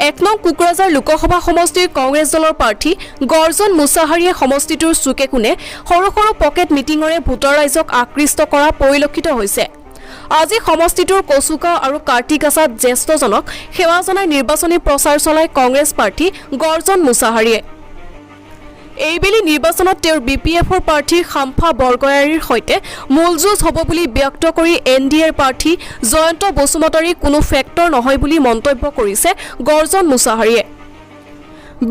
1 নং কুকৰাঝাৰ লোকসভা সমষ্টিৰ কংগ্ৰেছ দলৰ প্ৰাৰ্থী গৰ্জন মুছাহাৰীয়ে সমষ্টিটোৰ চুকে কোণে সৰু সৰু পকেট মিটিঙৰে ভোটাৰ ৰাইজক আকৃষ্ট কৰা পৰিলক্ষিত হৈছে। আজি সমষ্টিটোৰ কচুগাঁও আৰু কাৰ্তিকাছাত জ্যেষ্ঠজনক সেৱা জনাই নিৰ্বাচনী প্ৰচাৰ চলাই কংগ্ৰেছ প্ৰাৰ্থী গৰ্জন মুছাহাৰীয়ে। এইবেলি নিৰ্বাচনত তেওঁৰ বিপিএফৰ প্ৰাৰ্থী খাম্ফা বৰগয়াৰীৰ সৈতে মূলযুঁজ হ'ব বুলি ব্যক্ত কৰি এনডিএৰ প্ৰাৰ্থী জয়ন্ত বসুমতাৰী কোনো ফেক্টৰ নহয় বুলি মন্তব্য কৰিছে গৰ্জন মুছাহাৰীয়ে।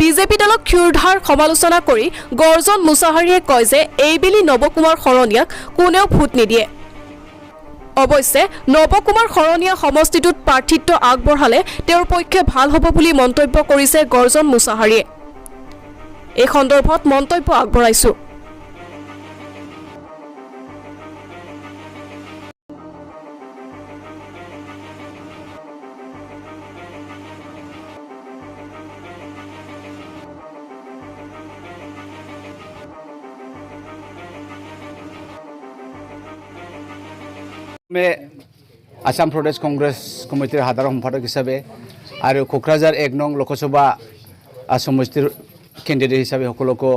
বিজেপি দলক ক্ষুৰধাৰ সমালোচনা কৰি গৰ্জন মুছাহাৰীয়ে কয় যে এইবেলি নৱকুমাৰ শৰণীয়াক কোনেও ভোট নিদিয়ে। অৱশ্যে নৱকুমাৰ শৰণীয়া সমষ্টিটোত প্ৰাৰ্থিত্ব আগবঢ়ালে তেওঁৰ পক্ষে ভাল হ'ব বুলি মন্তব্য কৰিছে গৰ্জন মুছাহাৰীয়ে। এই সন্দৰ্ভত মন্তব্য আগবঢ়াইছো। আসাম প্ৰদেশ কংগ্ৰেছ কমিটিৰ সাধাৰণ সম্পাদক হিচাপে আৰু কোকৰাঝাৰ 1 নং লোকসভা সমষ্টিৰ কেণ্ডিডেট হিচাপে সকলোকে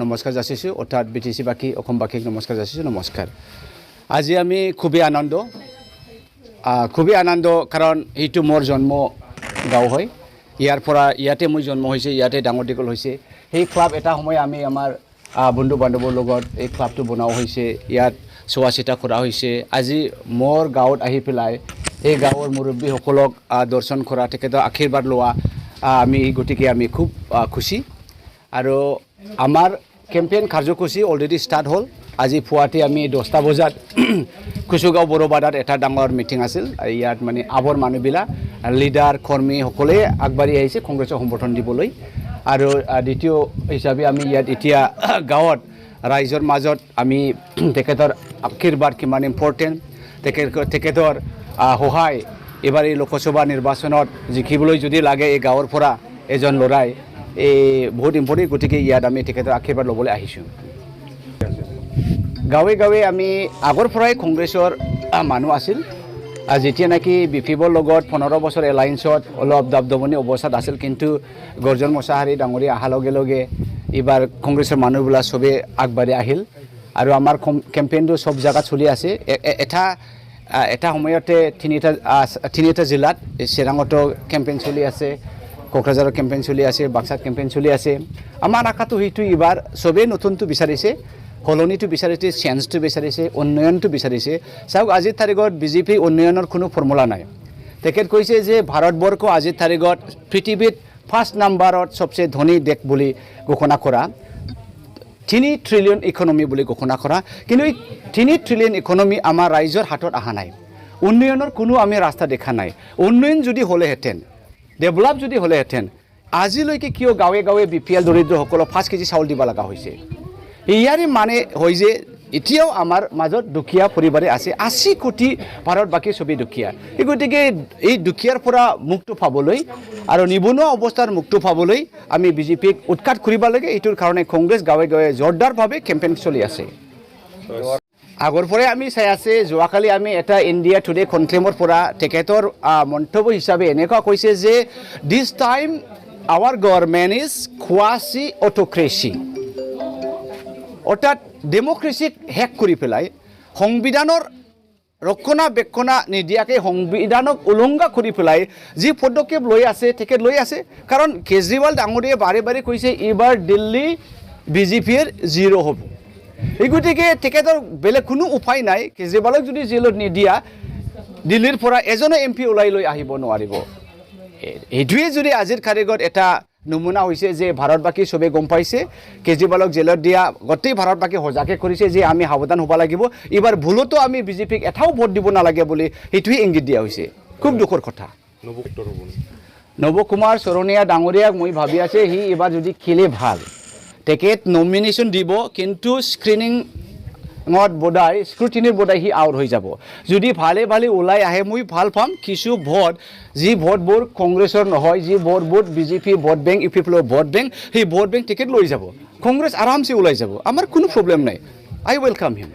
নমস্কাৰ যাচিছোঁ, অৰ্থাৎ বিটিচিবাসী অসমবাসীক নমস্কাৰ যাচিছোঁ। নমস্কাৰ। আজি আমি খুবেই আনন্দ কাৰণ এইটো মোৰ জন্ম গাঁও হয়। ইয়াৰ পৰা ইয়াতে মই জন্ম হৈছে, ইয়াতে ডাঙৰ দীঘল হৈছে। সেই ক্লাব এটা সময় আমি আমাৰ বন্ধু বান্ধৱৰ লগত এই ক্লাবটো বনোৱা হৈছে, ইয়াত চোৱা চিতা কৰা হৈছে। আজি মোৰ গাঁৱত আহি পেলাই এই গাঁৱৰ মুৰব্বীসকলক দৰ্শন কৰা, তেখেতৰ আশীৰ্বাদ লোৱা আমি গতিকে আমি খুব খুশি। আৰু আমাৰ কেম্পেইন কাৰ্যসূচী অলৰেডি ষ্টাৰ্ট হ'ল। আজি পুৱাতে আমি 10টা বজাত কুচুগাঁও বড়োবাদাত এটা ডাঙৰ মিটিং আছিল। ইয়াত মানে আৱৰ মানুহবিলাক লিডাৰ কৰ্মী সকলোৱে আগবাঢ়ি আহিছে কংগ্ৰেছক সমৰ্থন দিবলৈ। আৰু দ্বিতীয় হিচাপে আমি ইয়াত এতিয়া গাঁৱত ৰাইজৰ মাজত আমি তেখেতৰ আশীৰ্বাদ কিমান ইম্পৰ্টেণ্ট, তেখেতৰ সহায় এইবাৰ এই লোকসভা নিৰ্বাচনত জিকিবলৈ যদি লাগে এই গাঁৱৰ পৰা এজন ল'ৰাই এই বহুত ইম্পৰ্টেণ্ট। গতিকে ইয়াত আমি তেখেতৰ আশীৰ্বাদ ল'বলৈ আহিছোঁ। গাঁৱে গাঁৱে আমি আগৰ পৰাই কংগ্ৰেছৰ মানুহ আছিল। যেতিয়া নেকি বিপিএফৰ লগত 15 বছৰ এলায়েন্সত অলপ দাবদমনি অৱস্থাত আছিল, কিন্তু গৰ্জন মুছাহাৰী ডাঙৰীয়া অহাৰ লগে লগে এইবাৰ কংগ্ৰেছৰ মানুহবিলাক চবেই আগবাঢ়ি আহিল আৰু আমাৰ কেম্পেইনটো চব জেগাত চলি আছে। এটা সময়তে তিনিটা জিলাত চিৰাঙতো কেম্পেইন চলি আছে, কোকৰাঝাৰৰ কেম্পেইন চলি আছে, বাক্সাত কেম্পেইন চলি আছে। আমাৰ আশাটো সেইটো এইবাৰ চবেই নতুনটো বিচাৰিছে, সলনিটো বিচাৰিছে, চেঞ্জটো বিচাৰিছে, উন্নয়নটো বিচাৰিছে। চাওক, আজিৰ তাৰিখত বিজেপি উন্নয়নৰ কোনো ফৰ্মুলা নাই। তেখেত কৈছে যে ভাৰতবৰ্ষ আজিৰ তাৰিখত পৃথিৱীত 1st নম্বৰত সবচে ধনী দেশ বুলি ঘোষণা কৰা, 3 ট্ৰিলিয়ন ইকনমি বুলি ঘোষণা কৰা। কিন্তু এই 3 ট্ৰিলিয়ন ইকনমি আমাৰ ৰাইজৰ হাতত অহা নাই। উন্নয়নৰ কোনো আমি ৰাস্তা দেখা নাই। উন্নয়ন যদি হ'লেহেঁতেন, ডেভেলপ যদি হ'লেহেঁতেন, আজিলৈকে কিয় গাঁৱে গাঁৱে বিপিএল দৰিদ্ৰসকলক 5 কেজি চাউল দিব লগা হৈছে? ইয়াৰে মানে হয় যে এতিয়াও আমাৰ মাজত দুখীয়া পৰিবাৰে আছে। 80 কোটি ভাৰতবাসী চবেই দুখীয়া। গতিকে এই দুখীয়াৰ পৰা মুক্ত পাবলৈ আৰু নিবনুৱা অৱস্থাৰ মুক্ত পাবলৈ আমি বিজেপিক উৎখাত কৰিব লাগে। এইটোৰ কাৰণে কংগ্ৰেছ গাঁৱে গাঁৱে জোৰদাৰভাৱে কেম্পেইন চলি আছে। আগৰ পৰাই আমি চাই আছে। যোৱাকালি আমি এটা ইণ্ডিয়া টুডে কনক্লেমৰ পৰা তেখেতৰ মন্তব্য হিচাপে এনেকুৱা কৈছে যে this time our government is quasi autocracy, অৰ্থাৎ ডেমক্ৰেচিক শেষ কৰি পেলাই সংবিধানৰ ৰক্ষণাবেক্ষণা নিদিয়াকৈ সংবিধানক উলংঘা কৰি পেলাই যি পদক্ষেপ লৈ আছে তেখেত লৈ আছে। কাৰণ কেজৰিৱাল ডাঙৰীয়াই বাৰে বাৰে কৈছে এইবাৰ দিল্লী বিজেপিৰ 0 হ'ব। এই গতিকে তেখেতৰ বেলেগ কোনো উপায় নাই। কেজৰিৱালক যদি জেলত নিদিয়া দিল্লীৰ পৰা এজনো MP ওলাই লৈ আহিব নোৱাৰিব। এইটোৱে যদি আজিৰ তাৰিখত এটা নমুনা হৈছে যে ভাৰতবাসী চবেই গম পাইছে কেজৰিৱালক জেলত দিয়া গোটেই ভাৰতবাসী সজাগে কৰিছে যে আমি সাৱধান হ'ব লাগিব। এইবাৰ ভুলতো আমি বিজেপিক এটাও ভোট দিব নালাগে বুলি সেইটোৱে ইংগিত দিয়া হৈছে। খুব দুখৰ কথা। নৱকুমাৰ শৰণীয়া ডাঙৰীয়াক মই ভাবি আছোঁ সি এইবাৰ যদি খেলে ভাল, তেখেত নমিনেশ্যন দিব, কিন্তু স্ক্ৰুটিনিৰ বোধাই সি আউট হৈ যাব। যদি ভালে ওলাই আহে মই ভাল পাম। কিছু ভোট, যি ভোটবোৰ কংগ্ৰেছৰ নহয়, যি ভোটবোৰ বিজেপি ভোট বেংক, ইউপিএফৰ ভোট বেংক, সেই ভোট বেংক তেখেত লৈ যাব। কংগ্ৰেছ আৰামছে ওলাই যাব। আমাৰ কোনো প্ৰব্লেম নাই। আই ৱেলকাম হিম।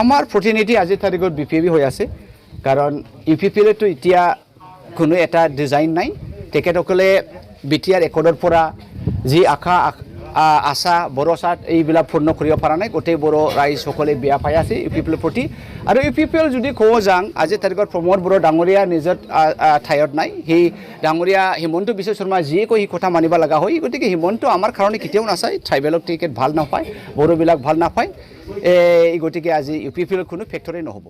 আমাৰ প্ৰতিনিধি আজিৰ তাৰিখত বিপিএফ হৈ আছে। কাৰণ ইউপিএফটো এতিয়া কোনো এটা ডিজাইন নাই তেখেতসকলে BTR একৰ্ডৰ পৰা যি আশা ভৰসাত এইবিলাক পূৰ্ণ কৰিব পৰা নাই গোটেই বড়ো ৰাইজসকলে বেয়া পাই আছে UPPৰ প্ৰতি আৰু UPPL যদি ক'ব যাওঁ আজি তাৰিখত প্ৰমোদ বড়ো ডাঙৰীয়া নিজৰ ঠাইত নাই সেই ডাঙৰীয়া হিমন্ত বিশ্ব শৰ্মা যিয়ে কৈ সেই কথা মানিব লগা হয় গতিকে হিমন্ত আমাৰ কাৰণে কেতিয়াও নাচায় ট্ৰাইবেলক টিকেট ভাল নাপায় বড়োবিলাক ভাল নাপায় এই গতিকে আজি UPPL কোনো ফেক্টৰী নহ'ব